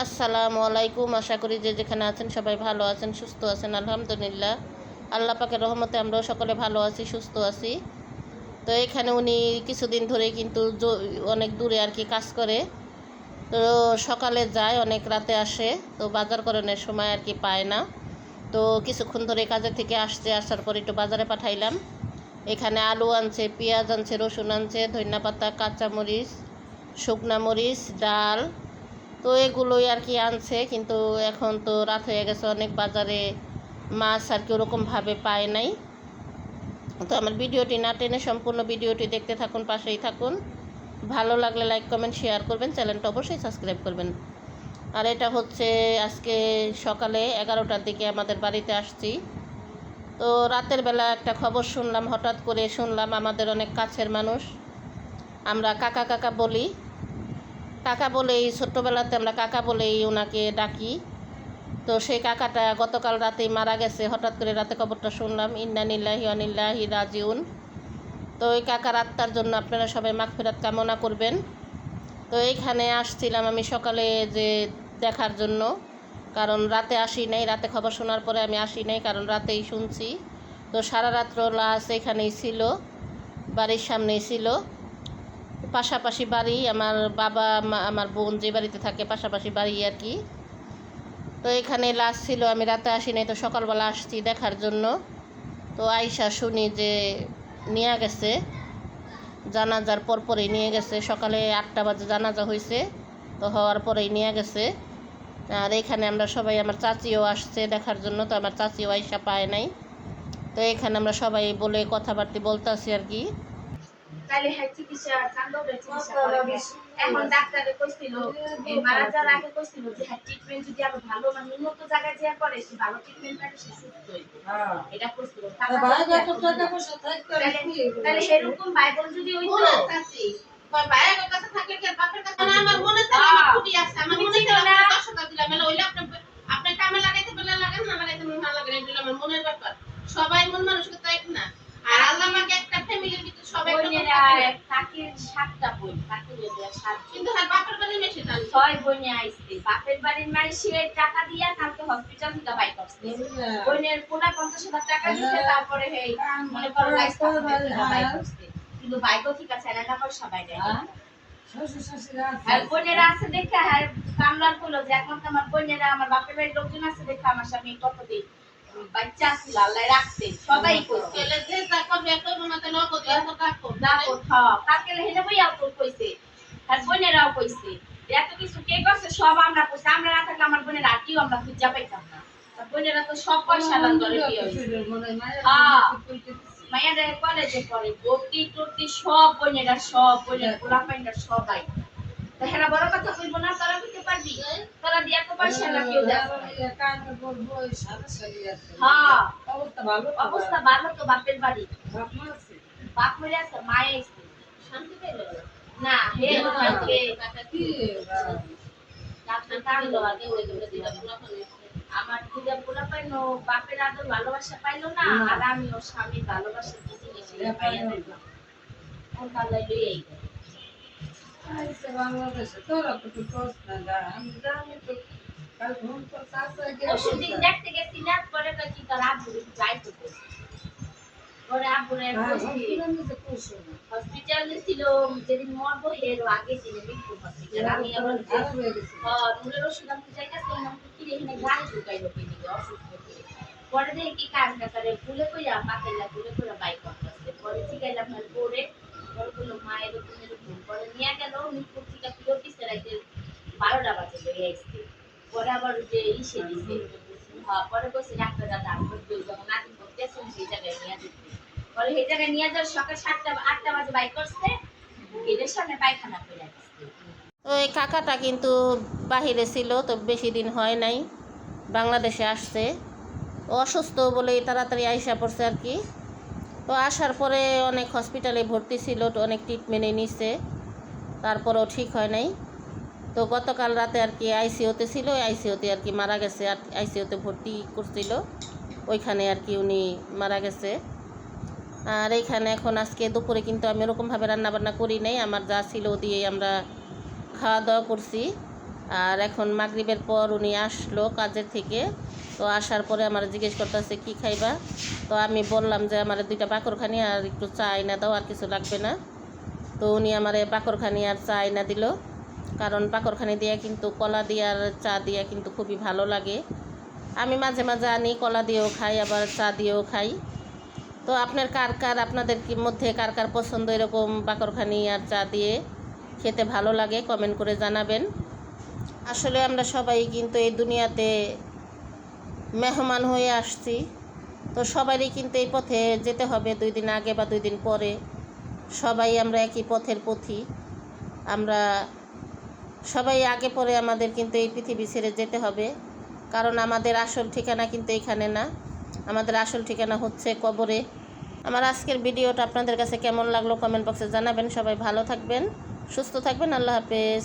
আসসালামু আলাইকুম। আশা করি যে যেখানে আছেন সবাই ভালো আছেন, সুস্থ আছেন। আলহামদুলিল্লাহ, আল্লাহ পাকের রহমতে আমরাও সকলে ভালো আছি, সুস্থ আছি। তো এখানে উনি কিছুদিন ধরে কিন্তু অনেক দূরে আর কি কাজ করে। তো সকালে যায়, অনেক রাতে আসে। তো বাজার করানোর সময় আর কি পায় না। তো কিছুক্ষণ ধরে কাজে থেকে আসার পর একটু বাজারে পাঠাইলাম। এখানে আলু আনছে, পেঁয়াজ আনছে, রসুন আনছে, ধনিয়া পাতা, কাঁচামরিচ, শুকনা মরিচ, ডাল। তো এগুলোই আর কি আনছে, কিন্তু এখন তো রাত হয়ে গেছে অনেক, বাজারে মাছ আর কি ওরকমভাবে পায় নাই। তো আমার ভিডিওটি না টেনে সম্পূর্ণ ভিডিওটি দেখতে থাকুন, পাশেই থাকুন। ভালো লাগলে লাইক কমেন্ট শেয়ার করবেন, চ্যানেলটা অবশ্যই সাবস্ক্রাইব করবেন। আর এটা হচ্ছে আজকে সকালে 11টার দিকে আমাদের বাড়িতে আসছি। তো রাতের বেলা একটা খবর শুনলাম, হঠাৎ করে শুনলাম, আমাদের অনেক কাছের মানুষ, আমরা কাকা কাকা বলি, কাকা বলেই ছোট্টবেলাতে আমরা কাকা বলেই ওনাকে ডাকি। তো সেই কাকাটা গতকাল রাতেই মারা গেছে। হঠাৎ করে রাতে খবরটা শুনলাম। ইন্না লিল্লাহি ওয়া ইন্না ইলাইহি রাজিউন। তো ওই কাকার আত্মার জন্য আপনারা সবাই মাগফিরাত কামনা করবেন। তো এইখানে আসছিলাম আমি সকালে যে দেখার জন্য, কারণ রাতে আসি নাই। রাতে খবর শোনার পরে আমি আসি নাই, কারণ রাতেই শুনছি। তো সারা রাত্র লাশ এখানেই ছিল, বাড়ির সামনেই ছিল। পাশাপাশি বাড়ি, আমার বাবা আমার বোন যে বাড়িতে থাকে পাশাপাশি বাড়ি আর কি। তো এখানে লাশ ছিল, আমি রাতে আসি নাই, তো সকালবেলা আসছি দেখার জন্য। তো আইসা শুনি যে নিয়ে গেছে, জানাজার পরপরেই নিয়ে গেছে। সকালে 8টা বাজে জানাজা হয়েছে, তো হওয়ার পরেই নিয়ে গেছে। আর এখানে আমরা সবাই, আমার চাচিও আসছে দেখার জন্য, তো আমার চাচিও আইসা পায় নাই। তো এখানে আমরা সবাই বলে কথাবার্তা বলতেছি আর কি। তাইলে হ্যাঁ চিকিৎসা চান্দবের চিকিৎসা করে এখন ডাক্তারে কইছিল এই মারা যাওয়ার আগে কইছিল যে হ্যাঁ ট্রিটমেন্ট যদি আরো ভালো মানে উন্নত জায়গায় যে করে সে ভালো ট্রিটমেন্ট পাবে সে সুস্থ হইবে। এটা কইছিল তাহলে এরকম বাইবেল যদি হইতো চাচি কয় ভাইয়ের কাছে থাকলে কি বাপের কাছে না আমার মনে থাকে আমার খুঁটি আছে আমার মনে থাকে না 10 দিলাম মানে হইলে আপনি কামে লাগাইতে বলে লাগান না লাগাইতে না লাগাই দিলাম আমার মনের ব্যাপার সবাই মন মানুষকে তো এক না। আর আল্লাহ আমাকে একটা ফ্যামিলির ভিতর সবাই কাকির 7টা বোন কাকির 7 কিন্তু আর বাপের বাড়ির মেশে জান 6 বোনে আইছে বাপের বাড়ির মাইসে টাকা দিয়া কালকে হসপিটাল থেকে বাই করছে বোনের পুরা 50,000 টাকা দিছে তারপরে হেই মনে করো লাইসা বাই করছে কিন্তু বাইকও ঠিক আছে না পয়সা বাই দেয় আর বোনেরা আছে দেখে আর কামলার বলল যে এখন তো আমার বোনেরা আমার বাপের বাড়ির লোকজন আছে দেখে আমার স্বামী কত দিন বাচ্চা ছিল আল্লাহ রাখছে সবাই কইছে এলে যে তারপর বেকর মতে লোক দিয়া তো কাকো না কোথাও কাকে হেলে বইয়া তো কইছে আর বোনেরাও কইছে এত কিছু কে করছে সব আমরা কইছি আমরা না থাকলে আমার বোনের আটিও আমরা খুঁজা পাইতাম না আর বোনেরা তো সব পয়সা দান করে দিয়ে হইছে হ্যাঁ মায়েরা কলেজে পড়ে ভর্তি টর্তি সব বোনের গোলা পাইন্ডা সবাই তাহলে বড় কথা কইব না তোরা কইতে পারবি তোরা দিয়া তো পয়সা না কেউ দেয় হ্যাঁ অবস্থা ভালো তো বাপের বাড়ি বাপ মরে আছে মায়ে আছে শান্তি পেল না হে কাকে কি ডাক্তার কাঁদলো আগে ওই দিলা পোলা আমার দিদা পোলা পাইলো বাপের আদর ভালোবাসা পাইলো না আর আমি ওর স্বামীর ভালোবাসা কি জিনিস পাইয়া দিলাম ওর কালাই লইয়াই আইসে বাংলাদেশে তোরা কত প্রশ্ন দাঁড়া আমি জানি তো কাল ঘুম তো সাসা গেছে ওষুধ দেখতে গেছি না পরে কি তোর আব্বু যাইতো পরে আব্বুরে হসপিটালে ছিল যেদিন মরবো এর আগে ছিল মিরপুর হসপিটাল আমি আবার নুরের ওষুধ আমি যাইতেছিলাম কি এখানে গাড়ি ঢুকাইলো কিদিকে অসুস্থ করে পরে দেখি কি কাজ কাটারে ভুলে কইয়া পাকেলা ভুলে করে বাইক করতেছে পরে জিগাইলাম আর পরে পরে বললো মায়ের ওখানে ভুল করে নিয়ে গেল মিরপুর থেকে ফিরে পিছে রাইতে 12টা বাজে লইয়া আসছে পরে আবার যে ইসে দিছে পরে কইছে ডাক্তার দাদা আমি যখন নাকি করতেছেন সেই জায়গায় নিয়ে যেতে পরে সেই জায়গায় নিয়ে যাওয়ার সকাল 7টা 8টা বাজে বাইক করছে গেটের সামনে পায়খানা করে রাখছে। ওই কাকাটা কিন্তু বাহিরে ছিল, তো বেশি দিন হয় নাই, বাংলাদেশে আসছে। অসুস্থ বলেই তাড়াতাড়ি আইসা পড়ছে আর কি। তো আসার পরে অনেক হসপিটালে ভর্তি ছিল, তো অনেক ট্রিটমেন্টে নিছে, তারপরেও ঠিক হয় নাই। তো গতকাল রাতে আর কি আইসিইউতে ছিল, আইসিইউতে আর কি মারা গেছে। আর আইসিইউতে ভর্তি করছিল, ওইখানে আর কি উনি মারা গেছে। আর এইখানে এখন আজকে দুপুরে কিন্তু আমি ওরকমভাবে রান্নাবান্না করি নাই, আমার যা ছিল দিয়েই আমরা খাওয়া দাওয়া করছি। আর এখন মাগরিবের পর উনি আসলো কাজের থেকে। তো আসার পরে আমার জিজ্ঞেস করতেছে কি খাইবা। তো আমি বললাম যে আমার 2টা বাকরখানি আর একটু চা আইনা দাও, আর কিছু লাগবে না। তো উনি আমার বাকরখানি আর চা আইনা দিল, কারণ বাকরখানি দিয়ে কিন্তু কলা দিয়ে আর চা দিয়ে কিন্তু খুবই ভালো লাগে। আমি মাঝে মাঝে আনি, কলা দিয়েও খাই, আবার চা দিয়েও খাই। তো আপনাদের মধ্যে কার কার পছন্দ এরকম বাকরখানি আর চা দিয়ে খেতে ভালো লাগে কমেন্ট করে জানাবেন। আসলে আমরা সবাই কিন্তু এই দুনিয়াতে মেহমান হয়ে আসছি, তো সবারই কিন্তু এই পথে যেতে হবে 2 দিন আগে বা 2 দিন পরে। সবাই আমরা একই পথের পথি, আমরা সবাই আগে পরে আমাদের কিন্তু এই পৃথিবী ছেড়ে যেতে হবে, কারণ আমাদের আসল ঠিকানা কিন্তু এখানে না, আমাদের আসল ঠিকানা হচ্ছে কবরে। আমার আজকের ভিডিওটা আপনাদের কাছে কেমন লাগলো কমেন্ট বক্সে জানাবেন। সবাই ভালো থাকবেন, সুস্থ থাকবেন। আল্লাহ হাফেজ।